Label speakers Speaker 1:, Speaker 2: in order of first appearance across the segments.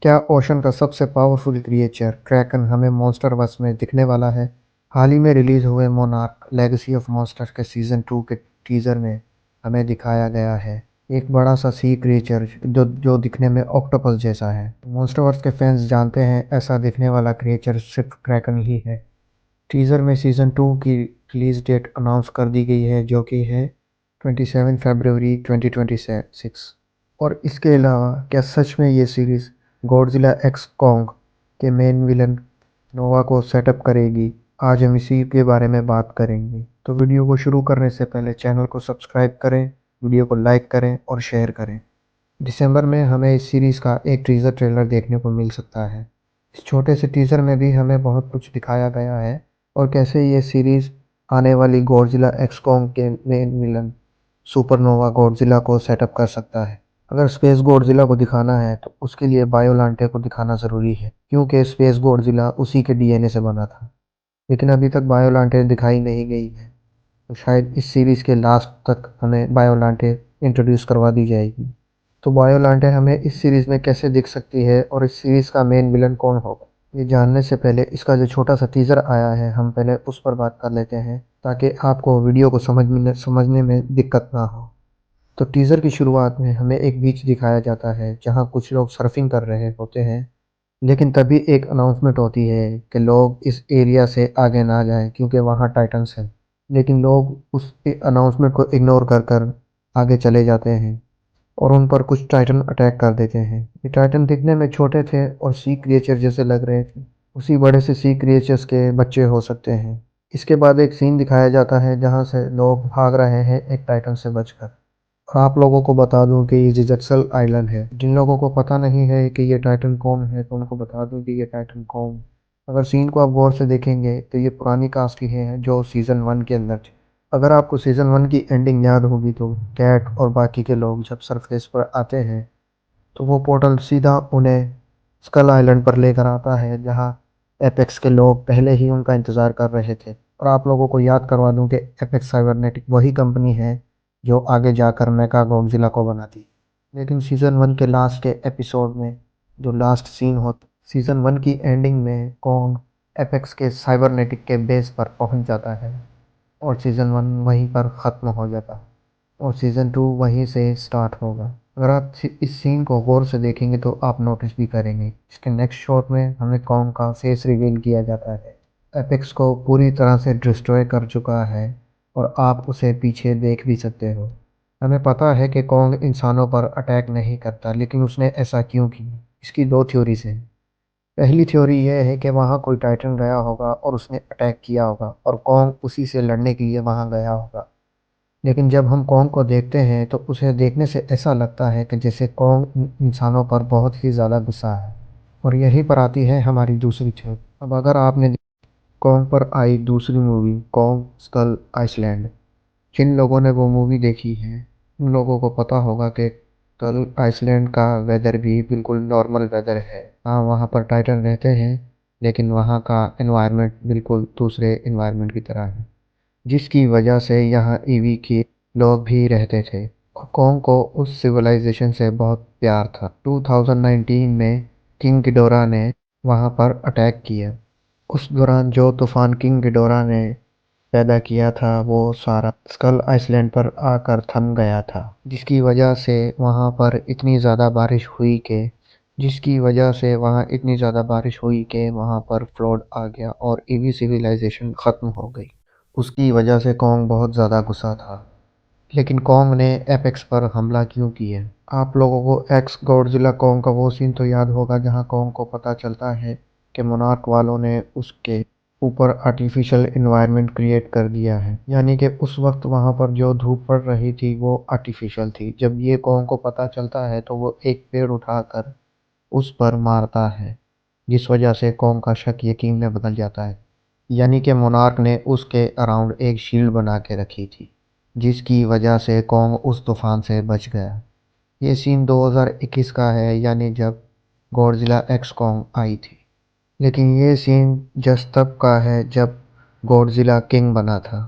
Speaker 1: क्या ओशन का सबसे पावरफुल क्रिएचर क्रैकन हमें मॉन्स्टरवर्स में दिखने वाला है? हाल ही में रिलीज हुए मोनार्क लेगेसी ऑफ मॉन्स्टर के सीजन 2 के टीजर में हमें दिखाया गया है एक बड़ा सा सी क्रिएचर जो दिखने में ऑक्टोपस जैसा है। मॉन्स्टरवर्स के फैंस जानते हैं ऐसा दिखने वाला क्रिएचर सिर्फ क्रैकन ही है। टीजर में सीजन 2 की रिलीज डेट अनाउंस कर दी गई है जो कि है 27 फरवरी 2026। और इसके अलावा क्या सच में ये सीरीज गॉडजिला एक्स कॉन्ग के मेन विलन नोवा को सेटअप करेगी? आज हम इसी के बारे में बात करेंगे। तो वीडियो को शुरू करने से पहले चैनल को सब्सक्राइब करें, वीडियो को लाइक करें और शेयर करें। दिसंबर में हमें इस सीरीज का एक टीजर ट्रेलर देखने को मिल सकता है। इस छोटे से टीजर में भी हमें बहुत कुछ दिखाया गया है और कैसे ये सीरीज आने वाली गॉडजिला एक्स कॉन्ग के मेन विलन सुपरनोवा गॉडजिला को सेटअप कर सकता है। अगर स्पेस गॉडजिला को दिखाना है तो उसके लिए बायोलांटे को दिखाना ज़रूरी है क्योंकि स्पेस गॉडजिला उसी के डीएनए से बना था। लेकिन अभी तक बायोलांटे दिखाई नहीं गई है, तो शायद इस सीरीज़ के लास्ट तक हमें बायोलांटे इंट्रोड्यूस करवा दी जाएगी। तो बायोलांटे हमें इस सीरीज़ में कैसे दिख सकती है और इस सीरीज़ का मेन विलन कौन होगा, ये जानने से पहले इसका जो छोटा सा टीज़र आया है हम पहले उस पर बात कर लेते हैं ताकि आपको वीडियो को समझने में दिक्कत ना हो। तो टीज़र की शुरुआत में हमें एक बीच दिखाया जाता है जहां कुछ लोग सर्फिंग कर रहे होते हैं। लेकिन तभी एक अनाउंसमेंट होती है कि लोग इस एरिया से आगे ना जाएं क्योंकि वहां टाइटन्स हैं। लेकिन लोग उस अनाउंसमेंट को इग्नोर कर कर आगे चले जाते हैं और उन पर कुछ टाइटन अटैक कर देते हैं। ये टाइटन दिखने में छोटे थे और सी क्रिएचर जैसे लग रहे थे। उसी बड़े से सी क्रिएचर्स के बच्चे हो सकते हैं। इसके बाद एक सीन दिखाया जाता है जहां से लोग भाग रहे हैं एक टाइटन से बचकर। आप लोगों को बता दूं कि ये जिजक्सल आइलैंड है। जिन लोगों को पता नहीं है कि ये टाइटन कौन है तो उनको बता दूं कि ये टाइटन कौन। अगर सीन को आप गौर से देखेंगे तो ये पुरानी कास्ट की है जो सीजन 1 के अंदर थी। अगर आपको सीजन 1 की एंडिंग याद होगी तो कैट और बाकी के लोग जब सरफेस पर आते हैं तो वो पोर्टल सीधा उन्हें स्कल आइलैंड पर लेकर आता है जहां एपेक्स के लोग पहले ही उनका इंतज़ार कर रहे थे। और आप लोगों को याद करवा दूं कि एपेक्स साइबरनेटिक वही कंपनी है जो आगे जाकर मेका गॉडजिला को बनाती। लेकिन सीजन 1 के लास्ट के एपिसोड में जो लास्ट सीन होता, सीजन 1 की एंडिंग में कॉन्ग एपेक्स के साइबरनेटिक के बेस पर पहुंच जाता है और सीजन 1 वहीं पर ख़त्म हो जाता है और सीजन 2 वहीं से स्टार्ट होगा। अगर आप इस सीन को गौर से देखेंगे तो आप नोटिस भी करेंगे। इसके नेक्स्ट शॉट में हमें कॉन्ग का फेस रिवील किया जाता है। एपेक्स को पूरी तरह से डिस्ट्रॉय कर चुका है और आप उसे पीछे देख भी सकते हो। हमें पता है कि कॉन्ग इंसानों पर अटैक नहीं करता, लेकिन उसने ऐसा क्यों किया? इसकी दो थ्योरीज हैं। पहली थ्योरी यह है कि वहाँ कोई टाइटन गया होगा और उसने अटैक किया होगा और कॉन्ग उसी से लड़ने के लिए वहाँ गया होगा। लेकिन जब हम कॉन्ग को देखते हैं तो उसे देखने से ऐसा लगता है कि जैसे कॉन्ग इंसानों पर बहुत ही ज़्यादा गुस्सा है। और यहीं पर आती है हमारी दूसरी थ्योरी। अब अगर आपने कॉन्ग पर आई दूसरी मूवी कॉन्ग स्कल आइसलैंड, जिन लोगों ने वो मूवी देखी है उन लोगों को पता होगा कि स्कल आइसलैंड का वेदर भी बिल्कुल नॉर्मल वेदर है। हाँ, वहाँ पर टाइटन रहते हैं लेकिन वहाँ का एनवायरनमेंट बिल्कुल दूसरे एनवायरनमेंट की तरह है, जिसकी वजह से यहाँ ईवी के लोग भी रहते थे। कॉन्ग को उस सिविलाइजेशन से बहुत प्यार था। 2019 में किंग गिडोरा ने वहाँ पर अटैक किया। उस दौरान जो तूफान किंग गिडोरा ने पैदा किया था वो सारा स्कल आइसलैंड पर आकर थम गया था, जिसकी वजह से वहाँ पर इतनी ज़्यादा बारिश हुई कि वहाँ पर फ्लड आ गया और ईवी सिविलाइजेशन ख़त्म हो गई। उसकी वजह से कॉन्ग बहुत ज़्यादा गुस्सा था। लेकिन कॉन्ग ने एपेक्स पर हमला क्यों किया? आप लोगों को एक्स गॉडजिला कॉन्ग का वो सीन तो याद होगा जहां कॉन्ग को पता चलता है कि मोनार्क वालों ने उसके ऊपर आर्टिफिशियल एनवायरनमेंट क्रिएट कर दिया है। यानी कि उस वक्त वहां पर जो धूप पड़ रही थी वो आर्टिफिशियल थी। जब ये कॉन्ग को पता चलता है तो वो एक पेड़ उठाकर उस पर मारता है, जिस वजह से कॉन्ग का शक यकीन में बदल जाता है। यानी कि मोनार्क ने उसके अराउंड एक शील्ड बना के रखी थी, जिसकी वजह से कॉन्ग उस तूफान से बच गया। ये सीन 2021 का है, यानी जब गॉडजिला एक्स कॉन्ग आई थी। लेकिन ये सीन जस्ट तब का है जब गॉडजिला किंग बना था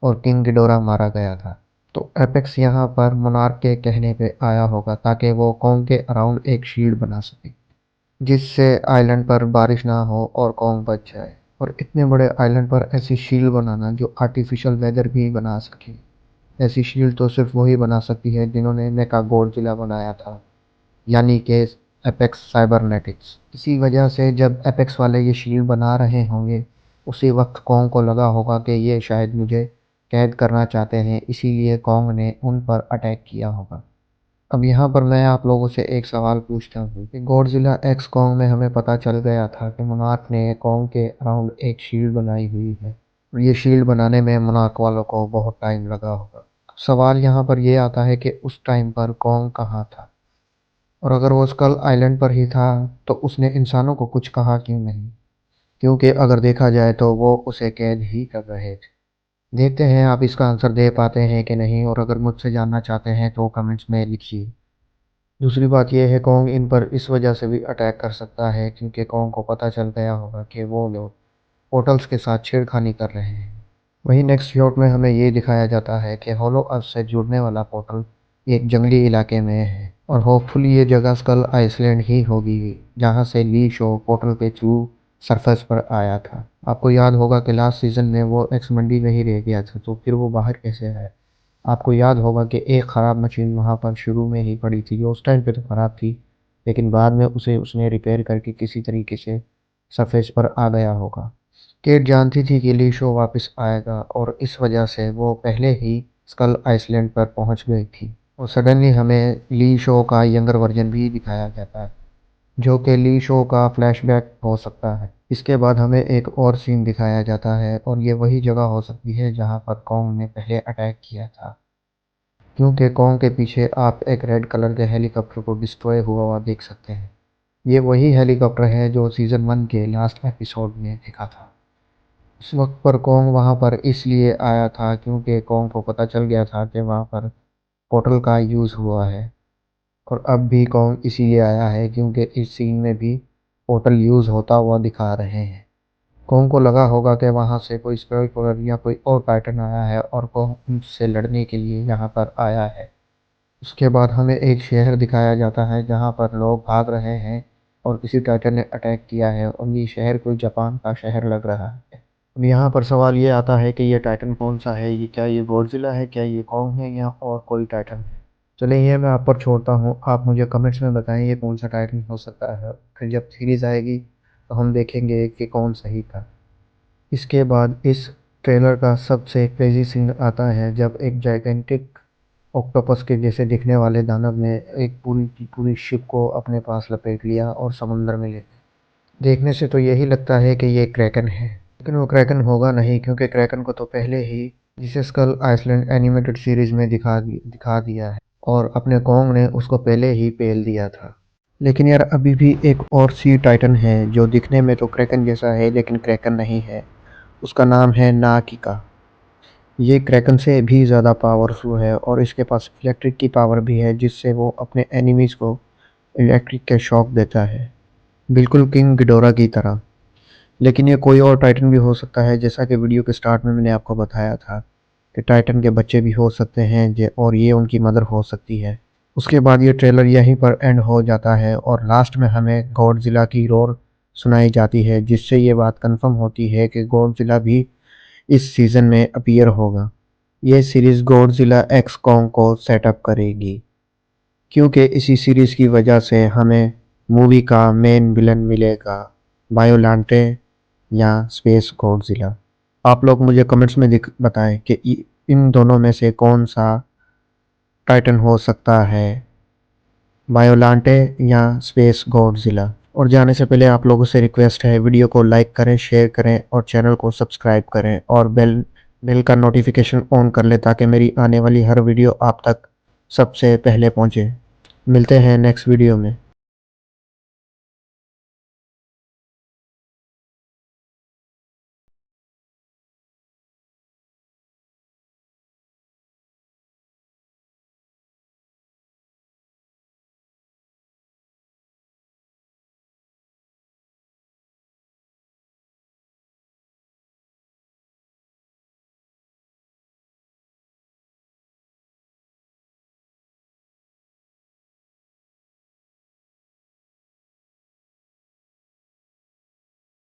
Speaker 1: और किंग गिडोरा मारा गया था। तो एपेक्स यहाँ पर मोनार्क के कहने पे आया होगा ताकि वो कॉन्ग के अराउंड एक शील्ड बना सके। जिससे आइलैंड पर बारिश ना हो और कॉन्ग बच जाए। और इतने बड़े आइलैंड पर ऐसी शील्ड बनाना जो आर्टिफिशियल वेदर भी बना सके, ऐसी शील्ड तो सिर्फ वही बना सकती है जिन्होंने मेका गॉडजिला बनाया था, यानी कि एपेक्स साइबरनेटिक्स। इसी वजह से जब एपेक्स वाले ये शील्ड बना रहे होंगे, उसी वक्त कॉन्ग को लगा होगा कि ये शायद मुझे कैद करना चाहते हैं, इसीलिए कॉन्ग ने उन पर अटैक किया होगा। अब यहाँ पर मैं आप लोगों से एक सवाल पूछता हूँ कि गॉडजिला एक्स कॉन्ग में हमें पता चल गया था कि मोनार्क ने कॉन्ग के अराउंड एक शील्ड बनाई हुई है, और ये शील्ड बनाने में मोनार्क वालों को बहुत टाइम लगा होगा। सवाल यहाँ पर ये आता है कि उस टाइम पर कॉन्ग कहाँ था, और अगर वो स्कल आइलैंड पर ही था तो उसने इंसानों को कुछ कहा क्यों नहीं, क्योंकि अगर देखा जाए तो वो उसे कैद ही कर रहे थे। देखते हैं आप इसका आंसर दे पाते हैं कि नहीं, और अगर मुझसे जानना चाहते हैं तो कमेंट्स में लिखिए। दूसरी बात यह है, कॉन्ग इन पर इस वजह से भी अटैक कर सकता है क्योंकि कॉन्ग को पता चल गया होगा कि वो लोग पोर्टल्स के साथ छेड़खानी कर रहे हैं। वहीं नेक्स्ट शॉट में हमें ये दिखाया जाता है कि होलो अर्थ से जुड़ने वाला पोर्टल एक जंगली इलाके में है, और होपफुली ये जगह स्कल आइसलैंड ही होगी जहाँ से ली शो पोर्टल के थ्रू सरफेस पर आया था। आपको याद होगा कि लास्ट सीजन में वो एक्स मंडी में ही रह गया था, तो फिर वो बाहर कैसे आया। आपको याद होगा कि एक ख़राब मशीन वहाँ पर शुरू में ही पड़ी थी, जो उस टाइम पे तो ख़राब थी, लेकिन बाद में उसे उसने रिपेयर करके किसी तरीके से सरफेस पर आ गया होगा। केट जानती थी कि ली शो वापस आएगा, और इस वजह से वो पहले ही स्कल आइसलैंड पर पहुंच गई थी। और सडनली हमें ली शो का यंगर वर्जन भी दिखाया जाता है, जो कि ली शो का फ्लैशबैक हो सकता है। इसके बाद हमें एक और सीन दिखाया जाता है, और ये वही जगह हो सकती है जहां पर कॉन्ग ने पहले अटैक किया था, क्योंकि कॉन्ग के पीछे आप एक रेड कलर के हेलीकॉप्टर को डिस्ट्रॉय हुआ हुआ देख सकते हैं। ये वही हेलीकॉप्टर है जो सीज़न 1 के लास्ट एपिसोड में देखा था। उस वक्त पर कॉन्ग वहाँ पर इसलिए आया था क्योंकि कॉन्ग को पता चल गया था कि वहाँ पर पोर्टल का यूज़ हुआ है, और अब भी कॉन्ग इसीलिए आया है क्योंकि इस सीन में भी पोर्टल यूज़ होता हुआ दिखा रहे हैं। कॉन्ग को लगा होगा कि वहाँ से कोई स्पेल या कोई और पैटर्न आया है, और कॉन्ग उनसे लड़ने के लिए यहाँ पर आया है। उसके बाद हमें एक शहर दिखाया जाता है जहाँ पर लोग भाग रहे हैं, और किसी टाइटन ने अटैक किया है, और ये शहर कोई जापान का शहर लग रहा है। अब यहाँ पर सवाल ये आता है कि ये टाइटन कौन सा है, ये क्या ये गॉडजिला है, क्या ये कॉन्ग है, या और कोई टाइटन है। चलिए ये मैं आप पर छोड़ता हूँ, आप मुझे कमेंट्स में बताएं ये कौन सा टाइटन हो सकता है। फिर जब सीरीज आएगी तो हम देखेंगे कि कौन सही था। इसके बाद इस ट्रेलर का सबसे क्रेजी सीन आता है जब एक जाइगेंटिक ऑक्टोपस के जैसे दिखने वाले दानव ने एक पूरी की पूरी शिप को अपने पास लपेट लिया और समुद्र में ले गया। देखने से तो यही लगता है कि ये क्रैकन है, लेकिन वो क्रैकन होगा नहीं, क्योंकि क्रैकन को तो पहले ही जिसे स्कल आइसलैंड एनिमेटेड सीरीज में दिखा दिया है, और अपने कॉन्ग ने उसको पहले ही पेल दिया था। लेकिन यार अभी भी एक और सी टाइटन है जो दिखने में तो क्रैकन जैसा है लेकिन क्रैकन नहीं है। उसका नाम है नाकिका। ये क्रैकन से भी ज़्यादा पावरफुल है, और इसके पास इलेक्ट्रिक की पावर भी है, जिससे वो अपने एनिमीज़ को इलेक्ट्रिक के शॉक देता है, बिल्कुल किंग गिडोरा की तरह। लेकिन ये कोई और टाइटन भी हो सकता है, जैसा कि वीडियो के स्टार्ट में मैंने आपको बताया था कि टाइटन के बच्चे भी हो सकते हैं और ये उनकी मदर हो सकती है। उसके बाद ये ट्रेलर यहीं पर एंड हो जाता है, और लास्ट में हमें गॉडजिला की रोर सुनाई जाती है, जिससे ये बात कंफर्म होती है कि गॉडजिला भी इस सीज़न में अपीयर होगा। ये सीरीज़ गॉडजिला एक्स कॉन्ग को सेटअप करेगी, क्योंकि इसी सीरीज़ की वजह से हमें मूवी का मेन विलन मिलेगा, बायोलांटे या स्पेस गॉडजिला। आप लोग मुझे कमेंट्स में बताएं कि इन दोनों में से कौन सा टाइटन हो सकता है, बायोलांटे या स्पेस गॉडजिला। और जाने से पहले आप लोगों से रिक्वेस्ट है, वीडियो को लाइक करें, शेयर करें, और चैनल को सब्सक्राइब करें, और बेल बेल का नोटिफिकेशन ऑन कर लें ताकि मेरी आने वाली हर वीडियो आप तक सबसे पहले पहुंचे। मिलते हैं नेक्स्ट वीडियो में।